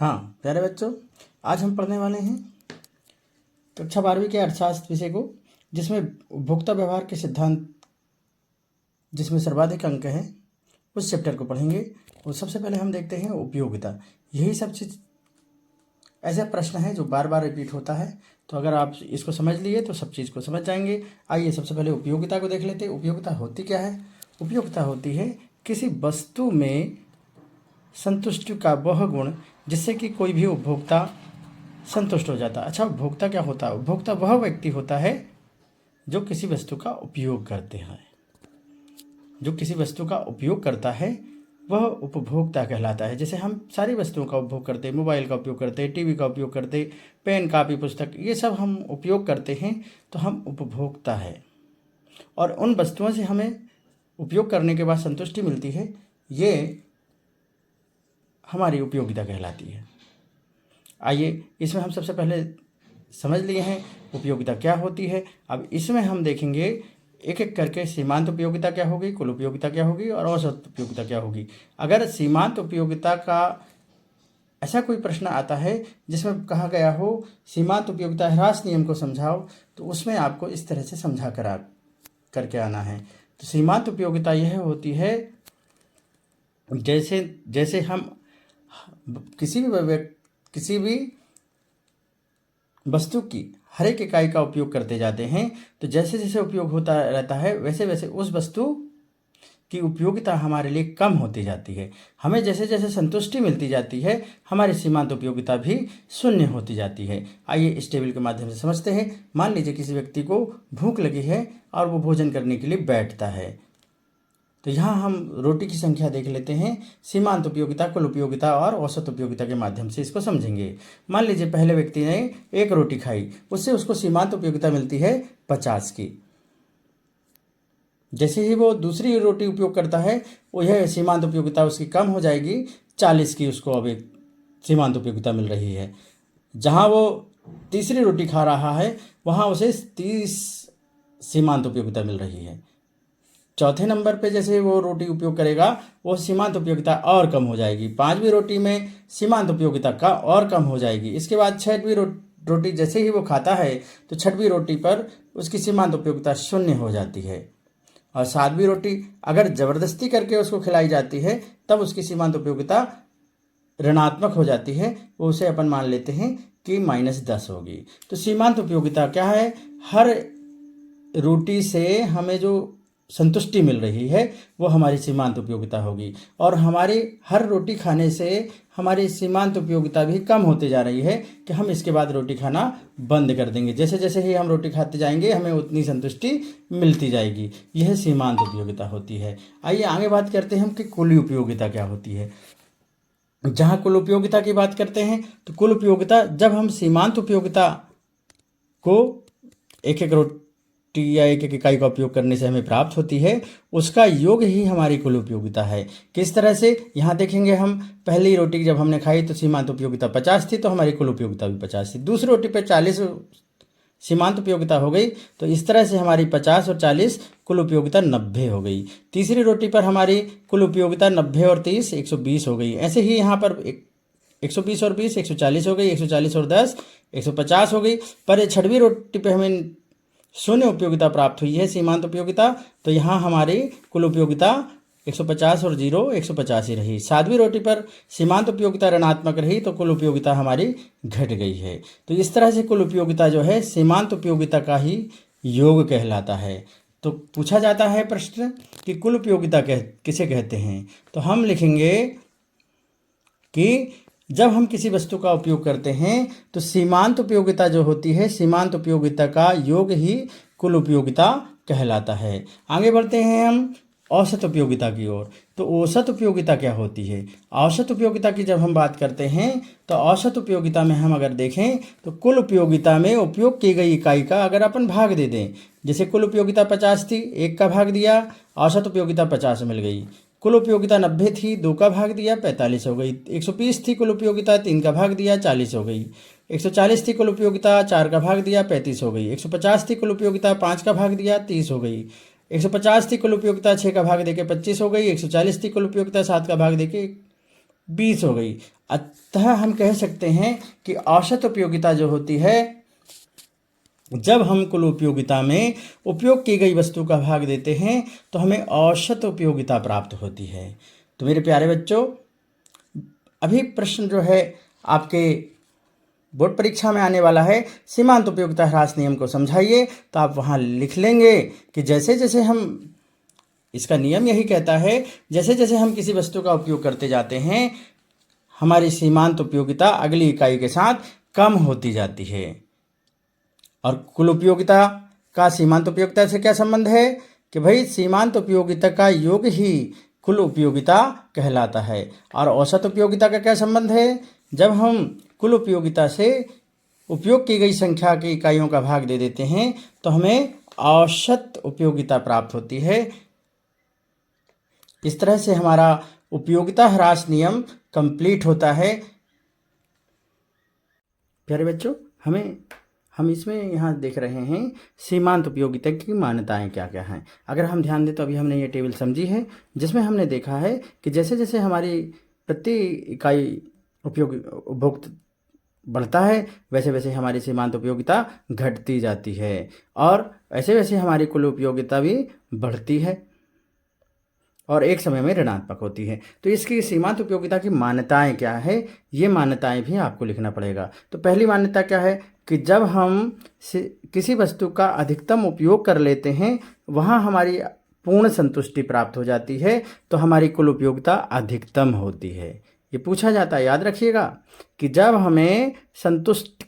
हाँ प्यारे बच्चों, आज हम पढ़ने वाले हैं कक्षा 12वीं के अर्थशास्त्र विषय को, जिसमें उपभोक्ता व्यवहार के सिद्धांत जिसमें सर्वाधिक अंक हैं उस चैप्टर को पढ़ेंगे। और सबसे पहले हम देखते हैं उपयोगिता। यही सब चीज़ ऐसा प्रश्न है जो बार बार रिपीट होता है, तो अगर आप इसको समझ लिए तो सब चीज़ को समझ जाएंगे। आइए सबसे पहले उपयोगिता को देख लेते हैं। उपयोगिता होती क्या है? उपयोगिता होती है किसी वस्तु में संतुष्टि का वह गुण जिससे कि कोई भी उपभोक्ता संतुष्ट हो जाता। अच्छा, उपभोक्ता क्या होता है? उपभोक्ता वह व्यक्ति होता है जो किसी वस्तु का उपयोग करते हैं। जो किसी वस्तु का उपयोग करता है वह उपभोक्ता कहलाता है। जैसे हम सारी वस्तुओं का उपभोग करते हैं, मोबाइल का उपयोग करते हैं, टीवी का उपयोग करते हैं, पेन, कापी, पुस्तक, ये सब हम उपयोग करते हैं, तो हम उपभोक्ता है। और उन वस्तुओं से हमें उपयोग करने के बाद संतुष्टि मिलती है, ये हमारी उपयोगिता कहलाती है। आइए इसमें हम सबसे पहले समझ लिए हैं उपयोगिता क्या होती है। अब इसमें हम देखेंगे एक एक करके सीमांत उपयोगिता क्या होगी, कुल उपयोगिता क्या होगी और औसत उपयोगिता क्या होगी। अगर सीमांत उपयोगिता का ऐसा कोई प्रश्न आता है जिसमें कहा गया हो सीमांत उपयोगिता ह्रास नियम को समझाओ, तो उसमें आपको इस तरह से समझा करके आना है। तो सीमांत उपयोगिता यह होती है जैसे जैसे हम किसी भी वस्तु की हर एक इकाई का उपयोग करते जाते हैं, तो जैसे जैसे उपयोग होता रहता है वैसे वैसे उस वस्तु की उपयोगिता हमारे लिए कम होती जाती है। हमें जैसे जैसे संतुष्टि मिलती जाती है, हमारी सीमांत उपयोगिता भी शून्य होती जाती है। आइए इस टेबल के माध्यम से समझते हैं। मान लीजिए किसी व्यक्ति को भूख लगी है और वो भोजन करने के लिए बैठता है, तो यहाँ हम रोटी की संख्या देख लेते हैं। सीमांत उपयोगिता, कुल उपयोगिता और औसत उपयोगिता के माध्यम से इसको समझेंगे। मान लीजिए पहले व्यक्ति ने एक रोटी खाई, उससे उसको सीमांत उपयोगिता मिलती है 50 की। जैसे ही वो दूसरी रोटी उपयोग करता है, वो यह सीमांत उपयोगिता उसकी कम हो जाएगी, 40 की उसको अब एक सीमांत उपयोगिता मिल रही है। जहाँ वो तीसरी रोटी खा रहा है वहाँ उसे 30 सीमांत उपयोगिता मिल रही है। चौथे नंबर पे जैसे वो रोटी उपयोग करेगा, वो सीमांत उपयोगिता और कम हो जाएगी। 5वीं रोटी में सीमांत उपयोगिता का और कम हो जाएगी। इसके बाद 6वीं रोटी जैसे ही वो खाता है, तो 6वीं रोटी पर उसकी सीमांत उपयोगिता शून्य हो जाती है। और 7वीं रोटी अगर ज़बरदस्ती करके उसको खिलाई जाती है, तब उसकी सीमांत उपयोगिता ऋणात्मक हो जाती है। वो उसे अपन मान लेते हैं कि -10 होगी। तो सीमांत उपयोगिता क्या है? हर रोटी से हमें जो संतुष्टि मिल रही है वो हमारी सीमांत उपयोगिता होगी, और हमारी हर रोटी खाने से हमारी सीमांत उपयोगिता भी कम होती जा रही है कि हम इसके बाद रोटी खाना बंद कर देंगे। जैसे जैसे ही हम रोटी खाते जाएंगे हमें उतनी संतुष्टि मिलती जाएगी। यह सीमांत उपयोगिता होती है। आइए आगे बात करते हैं हम कि कुल उपयोगिता क्या होती है। जहाँ कुल उपयोगिता की बात करते हैं, तो कुल उपयोगिता जब हम सीमांत उपयोगिता को एक एक रोटी या एक एक इकाई का उपयोग करने से हमें प्राप्त होती है, उसका योग ही हमारी कुल उपयोगिता है। किस तरह से? यहाँ देखेंगे हम, पहली रोटी जब हमने खाई तो सीमांत उपयोगिता 50 थी, तो हमारी कुल उपयोगिता भी 50 थी। दूसरी रोटी पे 40 सीमांत उपयोगिता हो गई, तो इस तरह से हमारी 50 और 40 कुल उपयोगिता 90 हो गई। तीसरी रोटी पर हमारी कुल उपयोगिता 90 और 30 120 हो गई। ऐसे ही यहाँ पर 120 और 20 140 हो गई, 140 और 10 150 हो गई। पर 6वीं रोटी पे हमें शून्य उपयोगिता प्राप्त हुई है, सीमांत उपयोगिता, तो यहाँ हमारी कुल उपयोगिता 150 और 0 150 ही रही। 7वीं रोटी पर सीमांत उपयोगिता ऋणात्मक रही, तो कुल उपयोगिता हमारी घट गई है। तो इस तरह से कुल उपयोगिता जो है सीमांत उपयोगिता का ही योग कहलाता है। तो पूछा जाता है प्रश्न कि कुल उपयोगिता किसे कहते हैं, तो हम लिखेंगे कि जब हम किसी वस्तु का उपयोग करते हैं तो सीमांत उपयोगिता जो होती है, सीमांत उपयोगिता का योग ही कुल उपयोगिता कहलाता है। आगे बढ़ते हैं हम औसत उपयोगिता की ओर। तो औसत उपयोगिता क्या होती है? औसत उपयोगिता की जब हम बात करते हैं, तो औसत उपयोगिता में हम अगर देखें तो कुल उपयोगिता में उपयोग की गई इकाई का अगर अपन भाग दे दें, जैसे कुल उपयोगिता 50 थी, 1 का भाग दिया, औसत उपयोगिता 50 मिल गई। कुल उपयोगिता 90 थी, 2 का भाग दिया 45 हो गई। 120 थी कुल उपयोगिता, 3 का भाग दिया 40 हो गई। 140 थी कुल उपयोगिता, 4 का भाग दिया 35 हो गई। 150 थी कुल उपयोगिता, 5 का भाग दिया 30 हो गई। 150 थी कुल उपयोगिता, 6 का भाग देके 25 हो गई। 140 थी कुल उपयोगिता, 7 का भाग देके 20 हो गई। अतः हम कह सकते हैं कि औसत उपयोगिता जो होती है, जब हम कुल उपयोगिता में उपयोग की गई वस्तु का भाग देते हैं तो हमें औसत उपयोगिता प्राप्त होती है। तो मेरे प्यारे बच्चों, अभी प्रश्न जो है आपके बोर्ड परीक्षा में आने वाला है, सीमांत उपयोगिता ह्रास नियम को समझाइए। तो आप वहाँ लिख लेंगे कि जैसे जैसे हम, इसका नियम यही कहता है, जैसे जैसे हम किसी वस्तु का उपयोग करते जाते हैं हमारी सीमांत उपयोगिता अगली इकाई के साथ कम होती जाती है। और कुल उपयोगिता का सीमांत उपयोगिता से क्या संबंध है कि भाई सीमांत उपयोगिता का योग ही कुल उपयोगिता कहलाता है। और औसत उपयोगिता का क्या संबंध है? जब हम कुल उपयोगिता से उपयोग की गई संख्या की इकाइयों का भाग दे देते हैं तो हमें औसत उपयोगिता प्राप्त होती है। इस तरह से हमारा उपयोगिता ह्रास नियम कंप्लीट होता है। प्यारे बच्चों, हम इसमें यहाँ देख रहे हैं सीमांत उपयोगिता की मान्यताएं क्या क्या हैं। अगर हम ध्यान दें तो अभी हमने ये टेबल समझी है, जिसमें हमने देखा है कि जैसे जैसे हमारी प्रति इकाई उपभोक्त बढ़ता है वैसे वैसे हमारी सीमांत उपयोगिता घटती जाती है और वैसे वैसे हमारी कुल उपयोगिता भी बढ़ती है और एक समय में ऋणात्मक होती है। तो इसकी सीमांत उपयोगिता की मान्यताएं क्या है, ये मान्यताएं भी आपको लिखना पड़ेगा। तो पहली मान्यता क्या है कि जब हम किसी वस्तु का अधिकतम उपयोग कर लेते हैं वहाँ हमारी पूर्ण संतुष्टि प्राप्त हो जाती है, तो हमारी कुल उपयोगिता अधिकतम होती है। ये पूछा जाता है, याद रखिएगा कि जब हमें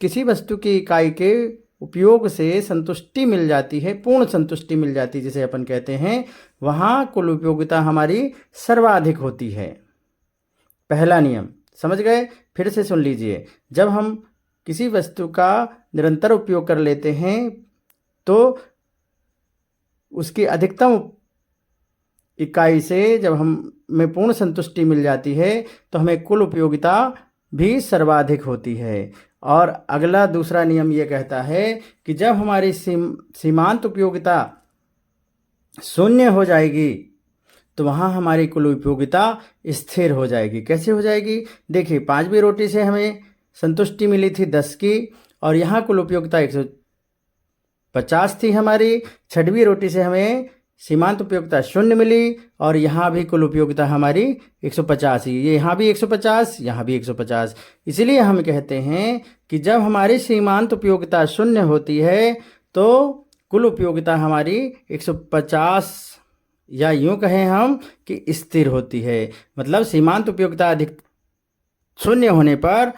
किसी वस्तु की इकाई के उपयोग से संतुष्टि मिल जाती है, पूर्ण संतुष्टि मिल जाती है जिसे अपन कहते हैं, वहाँ कुल उपयोगिता हमारी सर्वाधिक होती है। पहला नियम समझ गए? फिर से सुन लीजिए। जब हम किसी वस्तु का निरंतर उपयोग कर लेते हैं तो उसकी अधिकतम इकाई से जब हमें पूर्ण संतुष्टि मिल जाती है तो हमें कुल उपयोगिता भी सर्वाधिक होती है। और अगला दूसरा नियम ये कहता है कि जब हमारी सीमांत उपयोगिता शून्य हो जाएगी तो वहाँ हमारी कुल उपयोगिता स्थिर हो जाएगी। कैसे हो जाएगी? देखिए, 5वीं रोटी से हमें संतुष्टि मिली थी 10 की और यहाँ कुल उपयोगिता 150 थी हमारी। 6वीं रोटी से हमें सीमांत उपयोगिता 0 मिली और यहाँ भी कुल उपयोगिता हमारी 150 ही। ये यहाँ भी 150, यहाँ भी 150। इसलिए हम कहते हैं कि जब हमारी सीमांत उपयोगिता 0 होती है तो कुल उपयोगिता हमारी 150 या यूँ कहें हम कि स्थिर होती है। मतलब सीमांत उपयोगिता अधिक 0 होने पर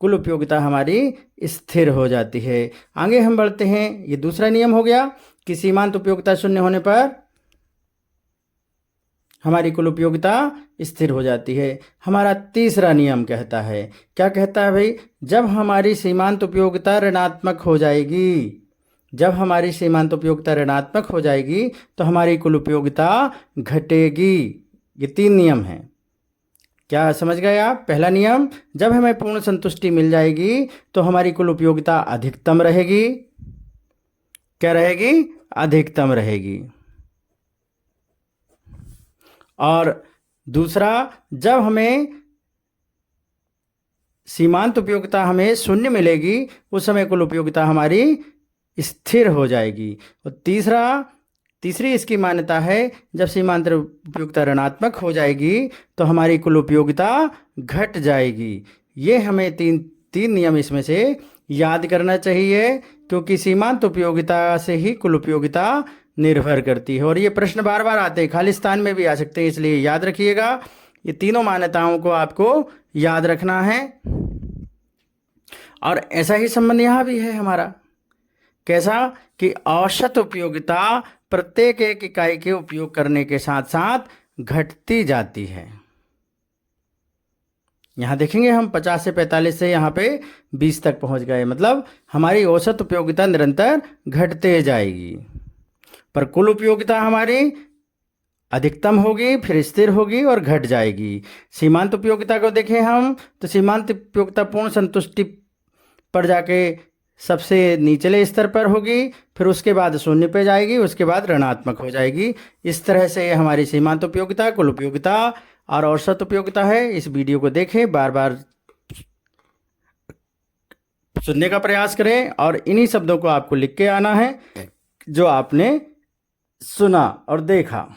कुल उपयोगिता हमारी स्थिर हो जाती है। आगे हम बढ़ते हैं। ये दूसरा नियम हो गया कि सीमांत उपयोगिता 0 होने पर हमारी कुल उपयोगिता स्थिर हो जाती है। हमारा तीसरा नियम कहता है, क्या कहता है भाई? जब हमारी सीमांत उपयोगिता ऋणात्मक हो जाएगी, जब हमारी सीमांत उपयोगिता ऋणात्मक हो जाएगी तो हमारी कुल उपयोगिता घटेगी। ये 3 नियम हैं। क्या समझ गए आप? पहला नियम, जब हमें पूर्ण संतुष्टि मिल जाएगी तो हमारी कुल उपयोगिता अधिकतम रहेगी। क्या रहेगी? अधिकतम रहेगी। और दूसरा, जब हमें सीमांत उपयोगिता हमें 0 मिलेगी उस समय कुल उपयोगिता हमारी स्थिर हो जाएगी। और तीसरी इसकी मान्यता है, जब सीमांत उपयोगिता ऋणात्मक हो जाएगी तो हमारी कुल उपयोगिता घट जाएगी। ये हमें तीन नियम इसमें से याद करना चाहिए, क्योंकि सीमांत उपयोगिता से ही कुल उपयोगिता निर्भर करती है। और ये प्रश्न बार बार आते हैं, खालिस्तान में भी आ सकते हैं, इसलिए याद रखिएगा। ये तीनों मान्यताओं को आपको याद रखना है। और ऐसा ही संबंध यहाँ भी है हमारा। कैसा? कि औसत उपयोगिता प्रत्येक एक इकाई के उपयोग करने के साथ साथ घटती जाती है। यहाँ देखेंगे हम 50 से 45 से यहाँ पे 20 तक पहुँच गए, मतलब हमारी औसत उपयोगिता निरंतर घटते जाएगी, पर कुल उपयोगिता हमारी अधिकतम होगी, फिर स्थिर होगी और घट जाएगी। सीमांत उपयोगिता को देखें हम तो सीमांत उपयोगिता पूर्ण संतुष्टि पर जाके सबसे निचले स्तर पर होगी, फिर उसके बाद 0 पे जाएगी, उसके बाद ऋणात्मक हो जाएगी। इस तरह से हमारी सीमांत उपयोगिता, कुल उपयोगिता और औसत उपयोगिता है। इस वीडियो को देखें, बार बार सुनने का प्रयास करें और इन्हीं शब्दों को आपको लिख के आना है जो आपने सुना और देखा।